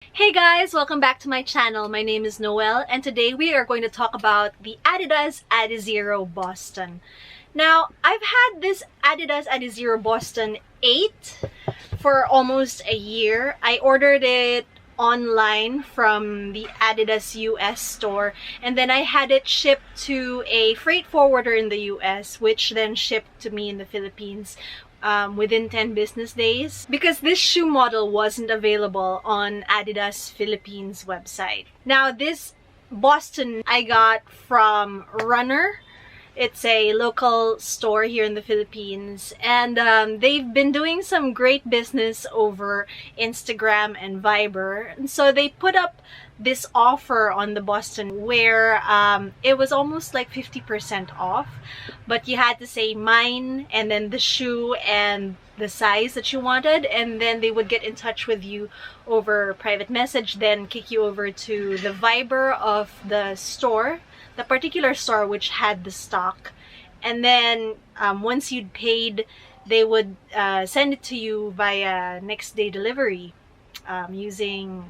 Hey guys, welcome back to my channel. My name is Noelle and today we are going to talk about the Adidas Adizero Boston. Now, I've had this Adidas Adizero Boston 8 for almost a year. I ordered it online from the Adidas US store and then I had it shipped to a freight forwarder in the US, which then shipped to me in the Philippines within 10 business days, because this shoe model wasn't available on Adidas Philippines website. Now, this Boston I got from Runner. It's a local store here in the Philippines, and they've been doing some great business over Instagram and Viber. And so they put up this offer on the Boston where it was almost like 50% off, but you had to say mine and then the shoe and the size that you wanted, and then they would get in touch with you over private message, then kick you over to the Viber of the store, the particular store which had the stock, and then once you'd paid, they would send it to you via next day delivery using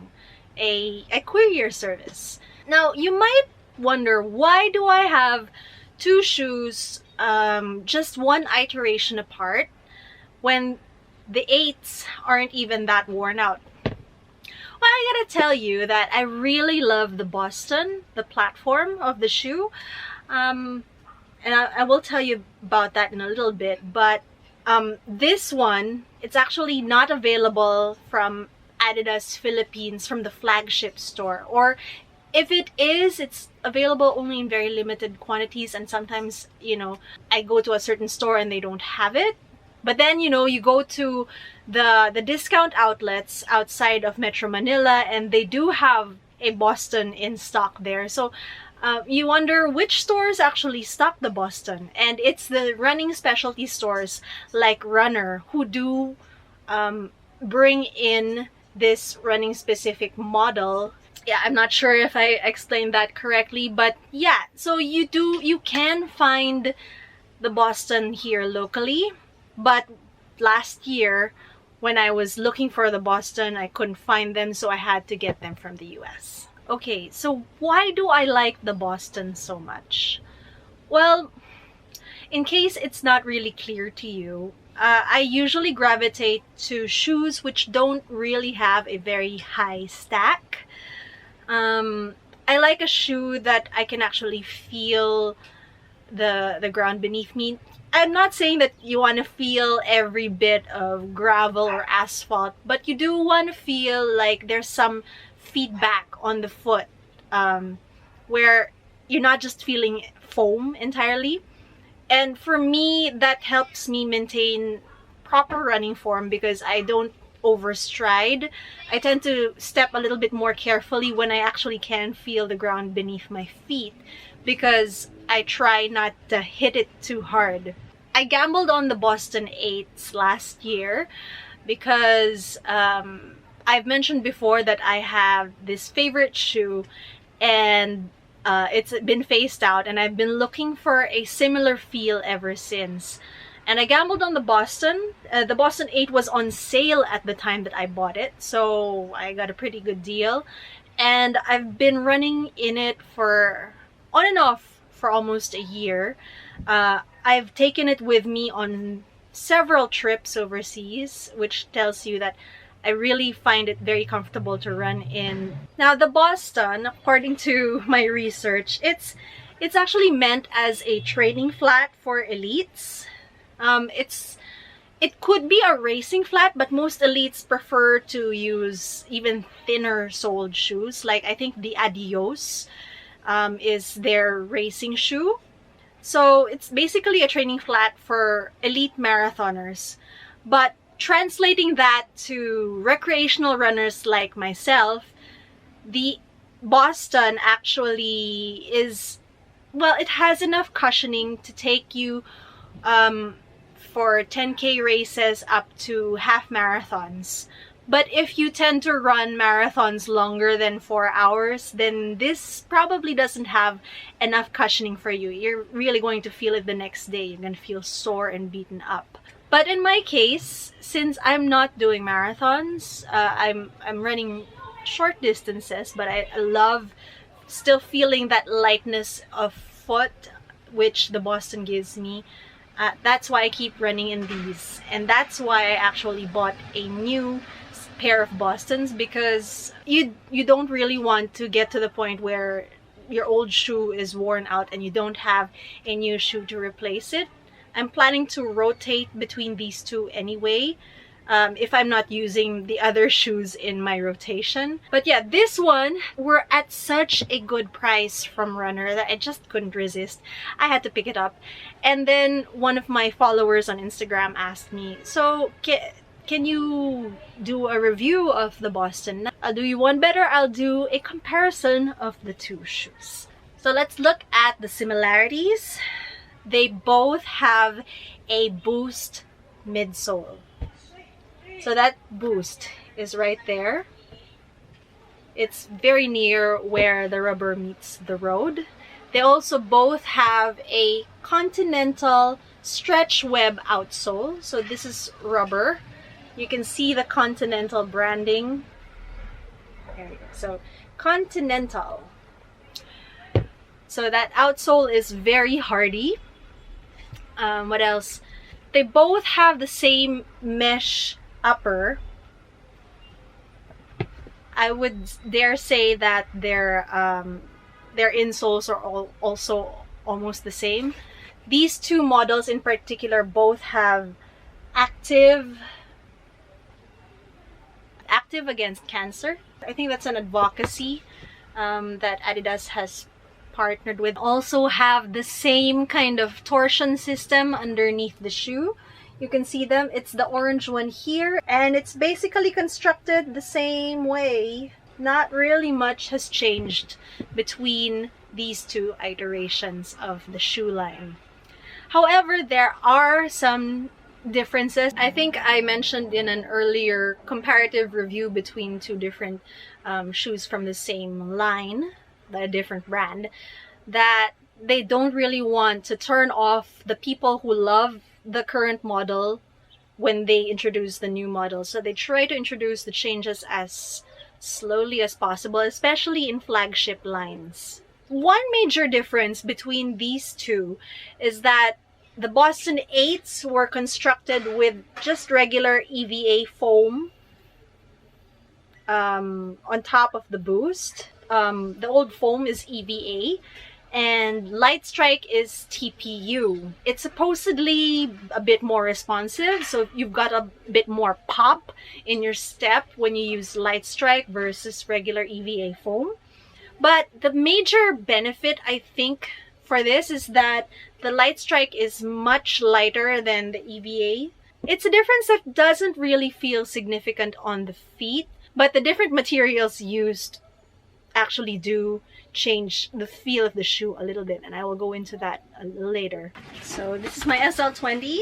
a courier service. Now, you might wonder, why do I have two shoes just one iteration apart when the 8s aren't even that worn out? Well, I gotta tell you that I really love the Boston, the platform of the shoe. And I will tell you about that in a little bit. But this one, it's actually not available from Adidas Philippines, from the flagship store. Or if it is, it's available only in very limited quantities. And sometimes, I go to a certain store and they don't have it. But then, you go to the discount outlets outside of Metro Manila and they do have a Boston in stock there. So you wonder which stores actually stock the Boston. And it's the running specialty stores like Runner who do bring in this running specific model. Yeah, I'm not sure if I explained that correctly, but yeah, so you can find the Boston here locally. But last year, when I was looking for the Boston, I couldn't find them, so I had to get them from the US. Okay, so why do I like the Boston so much? Well, in case it's not really clear to you, I usually gravitate to shoes which don't really have a very high stack. I like a shoe that I can actually feel the ground beneath me. I'm not saying that you want to feel every bit of gravel or asphalt, but you do want to feel like there's some feedback on the foot, where you're not just feeling foam entirely. And for me, that helps me maintain proper running form because I don't overstride. I tend to step a little bit more carefully when I actually can feel the ground beneath my feet, because I try not to hit it too hard. I gambled on the Boston 8s last year because I've mentioned before that I have this favorite shoe and it's been phased out, and I've been looking for a similar feel ever since. And I gambled on the Boston. The Boston 8 was on sale at the time that I bought it, so I got a pretty good deal. And I've been running in it for on and off for almost a year. I've taken it with me on several trips overseas, which tells you that I really find it very comfortable to run in. Now, the Boston, according to my research, it's actually meant as a training flat for elites. It could be a racing flat, but most elites prefer to use even thinner soled shoes. Like, I think the Adios is their racing shoe. So it's basically a training flat for elite marathoners. But translating that to recreational runners like myself, the Boston actually is, well, it has enough cushioning to take you for 10K races up to half marathons. But if you tend to run marathons longer than 4 hours, then this probably doesn't have enough cushioning for you. You're really going to feel it the next day. You're going to feel sore and beaten up. But in my case, since I'm not doing marathons, I'm running short distances, but I love still feeling that lightness of foot which the Boston gives me. That's why I keep running in these, and that's why I actually bought a new pair of Bostons, because you don't really want to get to the point where your old shoe is worn out and you don't have a new shoe to replace it. I'm planning to rotate between these two anyway, if I'm not using the other shoes in my rotation. But yeah, this one were at such a good price from Runner that I just couldn't resist. I had to pick it up. And then one of my followers on Instagram asked me, so can you do a review of the Boston? I'll do you one better. I'll do a comparison of the two shoes. So let's look at the similarities. They both have a boost midsole. So that boost is right there. It's very near where the rubber meets the road. They also both have a Continental stretch web outsole. So this is rubber. You can see the Continental branding. There we go. So Continental. So that outsole is very hardy. What else? They both have the same mesh upper. I would dare say that their insoles are also almost the same. These two models in particular both have active against cancer. I think that's an advocacy that Adidas has partnered with. Also have the same kind of torsion system underneath the shoe. You can see them. It's the orange one here, and it's basically constructed the same way. Not really much has changed between these two iterations of the shoe line. However, there are some differences. I think I mentioned in an earlier comparative review between two different shoes from the same line, a different brand, that they don't really want to turn off the people who love the current model when they introduce the new model. So they try to introduce the changes as slowly as possible, especially in flagship lines. One major difference between these two is that the Boston 8s were constructed with just regular EVA foam on top of the boost. The old foam is EVA, and Lightstrike is TPU. It's supposedly a bit more responsive, so you've got a bit more pop in your step when you use Lightstrike versus regular EVA foam. But the major benefit, I think, for this is that the Lightstrike is much lighter than the EVA. It's a difference that doesn't really feel significant on the feet, but the different materials used actually do change the feel of the shoe a little bit, and I will go into that later. So this is my SL20,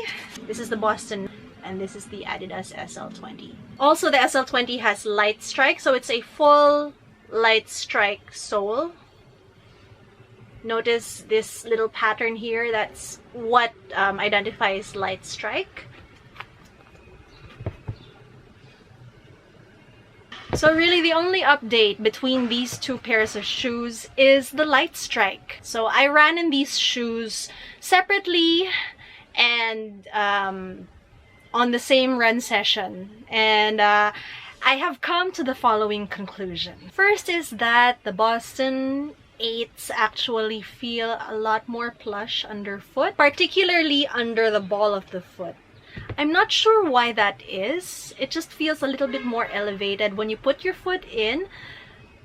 this is the Boston, and this is the Adidas SL20. Also, the SL20 has Lightstrike, so it's a full Lightstrike sole. Notice this little pattern here, that's what identifies Lightstrike. So really the only update between these two pairs of shoes is the Lightstrike. So I ran in these shoes separately and on the same run session, and I have come to the following conclusion. First is that the Boston 8s actually feel a lot more plush underfoot, particularly under the ball of the foot. I'm not sure why that is. It just feels a little bit more elevated. When you put your foot in,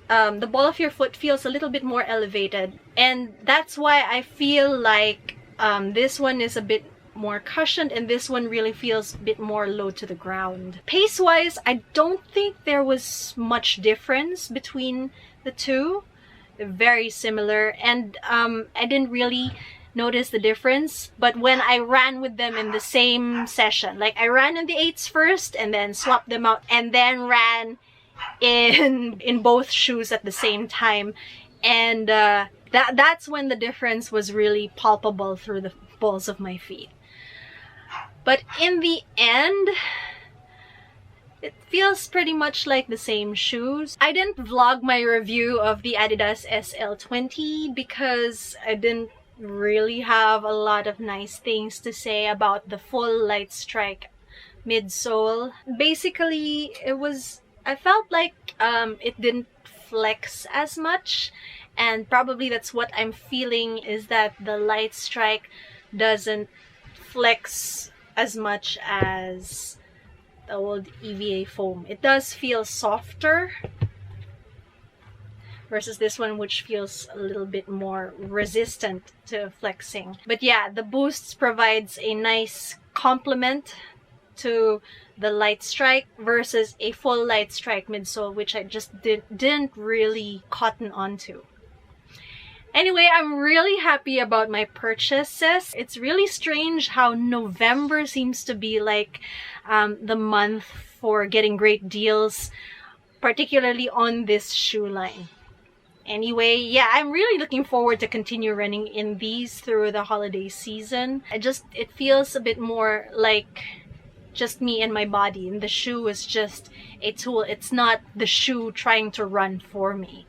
the ball of your foot feels a little bit more elevated. And that's why I feel like this one is a bit more cushioned and this one really feels a bit more low to the ground. Pace-wise, I don't think there was much difference between the two. They're very similar, and I didn't really notice the difference. But when I ran with them in the same session, like I ran in the 8s first and then swapped them out and then ran in both shoes at the same time, and that's when the difference was really palpable through the balls of my feet. But in the end, It feels pretty much like the same shoes. I didn't vlog my review of the Adidas SL20 because I didn't really have a lot of nice things to say about the full Lightstrike midsole. Basically, I felt like it didn't flex as much, and probably that's what I'm feeling, is that the Lightstrike doesn't flex as much as the old EVA foam. It does feel softer versus this one, which feels a little bit more resistant to flexing. But yeah, the Boosts provides a nice complement to the Lightstrike versus a full Lightstrike midsole, which I just didn't really cotton onto. Anyway, I'm really happy about my purchases. It's really strange how November seems to be like the month for getting great deals, particularly on this shoe line. Anyway, yeah, I'm really looking forward to continue running in these through the holiday season. It feels a bit more like just me and my body, and the shoe is just a tool. It's not the shoe trying to run for me.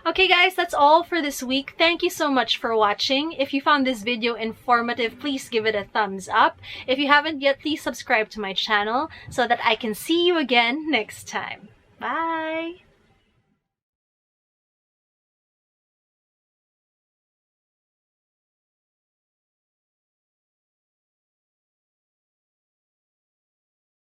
Okay guys, that's all for this week. Thank you so much for watching. If you found this video informative, please give it a thumbs up. If you haven't yet, please subscribe to my channel so that I can see you again next time. Bye!